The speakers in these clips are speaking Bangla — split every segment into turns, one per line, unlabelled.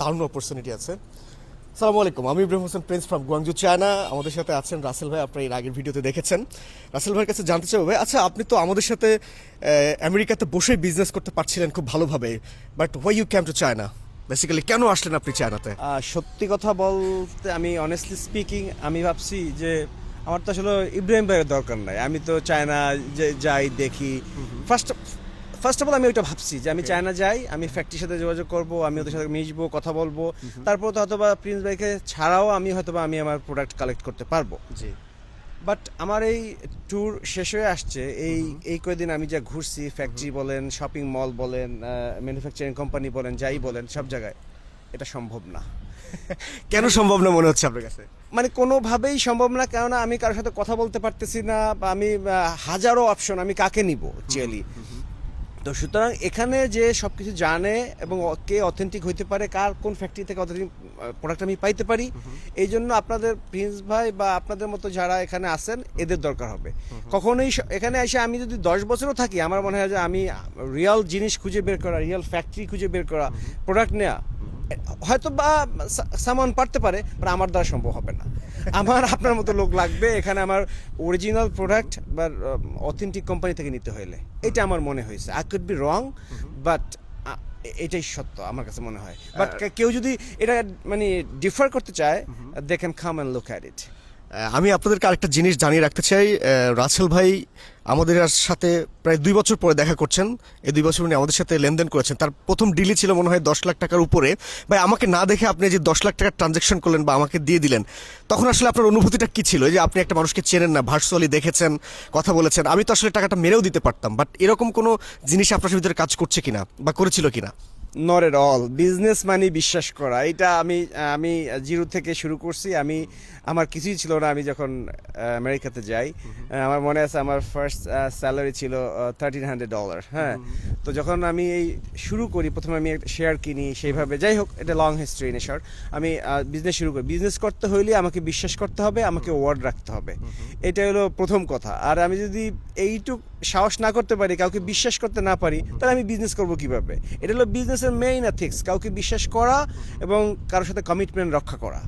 দারুণ অপরচুনিটি আছে। আসসালামু আলাইকুম, আমি Ibrahim Hossain Prince from Guangzhou, China. আমাদের সাথে আছেন রাসেল ভাই, আপনার এর আগের ভিডিওতে দেখেছেন। রাসেল ভাইয়ের কাছে জানতে চাইবো ভাই, আচ্ছা আপনি তো আমাদের সাথে আমেরিকাতে বসেই বিজনেস করতে পারছিলেন খুব ভালোভাবে, but why you came to China? Basically কেন আসলেন আপনি চায়নাতে?
সত্যি কথা বলতে আমি অনেস্টলি স্পিকিং আমি ভাবছি যে আমার তো আসলে ইব্রাহিম ভাইয়ের দরকার নাই। আমি তো চায়না যাই দেখি। ফার্স্ট অফ অল আমি ওইটা ভাবছি যে আমি চায়না যাই, আমি ফ্যাক্টরির সাথে যোগাযোগ করবো, আমি ওদের সাথে মিশবো, কথা বলবো, তারপর তো হয়তো বা প্রিন্স ভাইকে ছাড়াও আমি হয়তো বা আমি আমার প্রোডাক্ট কালেক্ট করতে পারবো।
জি।
বাট আমার এই ট্যুর শেষ হয়ে আসছে, এই কয়েকদিন আমি যা ঘুরছি, ফ্যাক্টরি বলেন, শপিং মল বলেন, ম্যানুফ্যাকচারিং কোম্পানি বলেন, যাই বলেন, সব জায়গায় এটা সম্ভব না।
কেন সম্ভব না মনে হচ্ছে আপনার কাছে?
মানে কোনোভাবেই সম্ভব না, কেননা আমি কারোর সাথে কথা বলতে পারতেছি না, বা আমি হাজারো অপশন, আমি কাকে নিব অ্যাকচুয়ালি। তো সুতরাং এখানে যে সব কিছু জানে এবং কে অথেন্টিক হইতে পারে, কার কোন ফ্যাক্টরি থেকে অথেন্টিক প্রোডাক্ট আমি পাইতে পারি, এই জন্য আপনাদের প্রিন্স ভাই বা আপনাদের মতো যারা এখানে আছেন এদের দরকার হবে। কখনোই এখানে এসে আমি যদি 10 বছরও থাকি, আমার মনে হয় যে আমি রিয়েল জিনিস খুঁজে বের করা, রিয়েল ফ্যাক্টরি খুঁজে বের করা, প্রোডাক্ট নেওয়া হয়তো বা সামান পারতে পারে, বাট আমার দ্বারা সম্ভব হবে না। আমার আপনার মতো লোক লাগবে এখানে আমার অরিজিনাল প্রোডাক্ট বা অথেন্টিক কোম্পানি থেকে নিতে হলে। এটা আমার মনে হয়েছে। I could be wrong, but এটাই সত্য আমার কাছে মনে হয়। বাট কেউ যদি এটা মানে ডিফার করতে চায়, they can come and look at it.
আমি আপনাদেরকে আরেকটা জিনিস জানিয়ে রাখতে চাই। রাসেল ভাই আমাদের সাথে প্রায় 2 বছর পরে দেখা করছেন। এই 2 বছর উনি আমাদের সাথে লেনদেন করেছেন। তার প্রথম ডিলই ছিল মনে হয় 10 লাখ টাকার উপরে। ভাই, আমাকে না দেখে আপনি যে 10 লাখ টাকার ট্রানজ্যাকশন করলেন বা আমাকে দিয়ে দিলেন, তখন আসলে আপনার অনুভূতিটা কি ছিল? এই যে আপনি একটা মানুষকে চেনেন না, ভার্চুয়ালি দেখেছেন, কথা বলেছেন। আমি তো আসলে টাকাটা মেরেও দিতে পারতাম, বাট এরকম কোনো জিনিস আপনার ভিতরে কাজ করছে কিনা বা করেছিল কিনা?
Not at all. বিজনেস মানে বিশ্বাস করা, এটা আমি জিরো থেকে শুরু করছি। আমার কিছুই ছিল না আমি যখন আমেরিকাতে যাই। আমার মনে আছে আমার ফার্স্ট স্যালারি ছিল $1,300। হ্যাঁ, তো যখন আমি এই শুরু করি, প্রথমে আমি একটা শেয়ার কিনি, সেইভাবে যাই হোক, এটা long history in a short. আমি বিজনেস শুরু করি। বিজনেস করতে হইলে আমাকে বিশ্বাস করতে হবে, আমাকে ওয়ার্ড রাখতে হবে। এটা হলো প্রথম কথা। আর আমি যদি এইটুক সাহস না করতে পারি, কাউকে বিশ্বাস করতে না পারি, তাহলে আমি বিজনেস করবো কিভাবে? এটা হলো বিজনেসের মেইন এথিক্স, কাউকে বিশ্বাস করা এবং কারোর সাথে কমিটমেন্ট রক্ষা করা।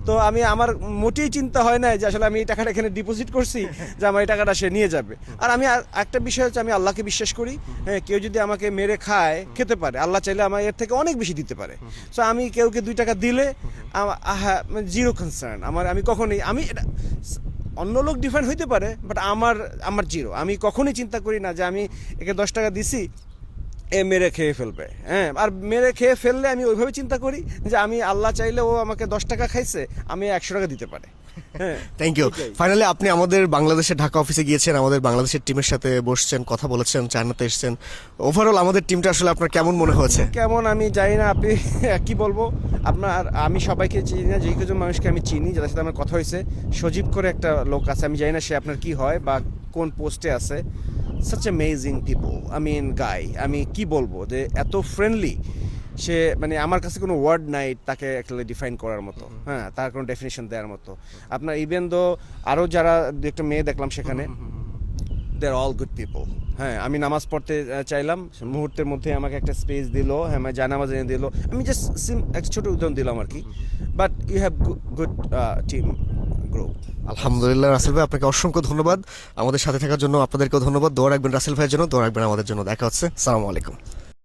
তো আমার মোটেই চিন্তা হয় না যে আসলে আমি এই টাকাটা এখানে ডিপোজিট করছি যে আমার এই টাকাটা সে নিয়ে যাবে। আর আমি একটা বিষয় হচ্ছে, আমি আল্লাহকে বিশ্বাস করি। হ্যাঁ, কেউ যদি আমাকে মেরে খায়, খেতে পারে, আল্লাহ চাইলে আমার এর থেকে অনেক বেশি দিতে পারে। সো আমি কেউকে 2 টাকা দিলে জিরো কনসার্ন আমি কখনোই এটা অন্য লোক ডিফারেন্ট হইতে পারে, বাট আমার জিরো। আমি কখনোই চিন্তা করি না যে আমি একে 10 টাকা দিছি, এ মেরে খেয়ে ফেলবে। হ্যাঁ, আর মেরে খেয়ে ফেললে আমি ওইভাবে চিন্তা করি যে আমি আল্লাহ চাইলে ও আমাকে 10 টাকা খাইছে, আমি 100 টাকা দিতে পারে। হ্যাঁ,
থ্যাংক ইউ। ফাইনালি আপনি আমাদের বাংলাদেশের ঢাকা অফিসে গিয়েছেন, আমাদের বাংলাদেশের টিমের সাথে বসছেন, কথা বলেছেন, চায়নাতে এসেছেন। ওভারঅল আমাদের টিমটা আসলে আপনার কেমন মনে হয়েছে?
কেমন আমি জানি না, আপনি কি বলবো। আমি সবাইকে চিনি না, যে কিছু মানুষকে আমি চিনি, যাদের সাথে আমার কথা হয়েছে। সজীব করে একটা লোক আছে, আমি জানি না সে আপনার কি হয় বা কোন পোস্টে আছে। such amazing people, I mean guy, আমি কি বলবো যে এত ফ্রেন্ডলি সে, মানে আমার কাছে কোনো ওয়ার্ড নাই তাকে অ্যাকচুয়ালি ডিফাইন করার মতো। হ্যাঁ, তার কোনো ডেফিনেশন দেওয়ার মতো। আপনার ইভেন দো আরও যারা একটা মেয়ে দেখলাম সেখানে, দে আর অল গুড পিপল। হ্যাঁ, আমি নামাজ পড়তে চাইলাম, মুহূর্তের মধ্যে আমাকে একটা স্পেস দিল। হ্যাঁ, আমার জানামাজ এনে দিল। আমি জাস্ট একটা ছোটো উদাহরণ দিলাম আর কি। But you have good team group.
আলহামদুলিল্লাহ। রাসেল ভাই, আপনাকে অসংখ্য ধন্যবাদ আমাদের সাথে থাকার জন্য। আপনাদেরকেও ধন্যবাদ। দোয়া রাখবেন রাসেল ভাইয়ের জন্য, দোয়া রাখবেন আমাদের জন্য। দেখা হচ্ছে। আসসালামু আলাইকুম।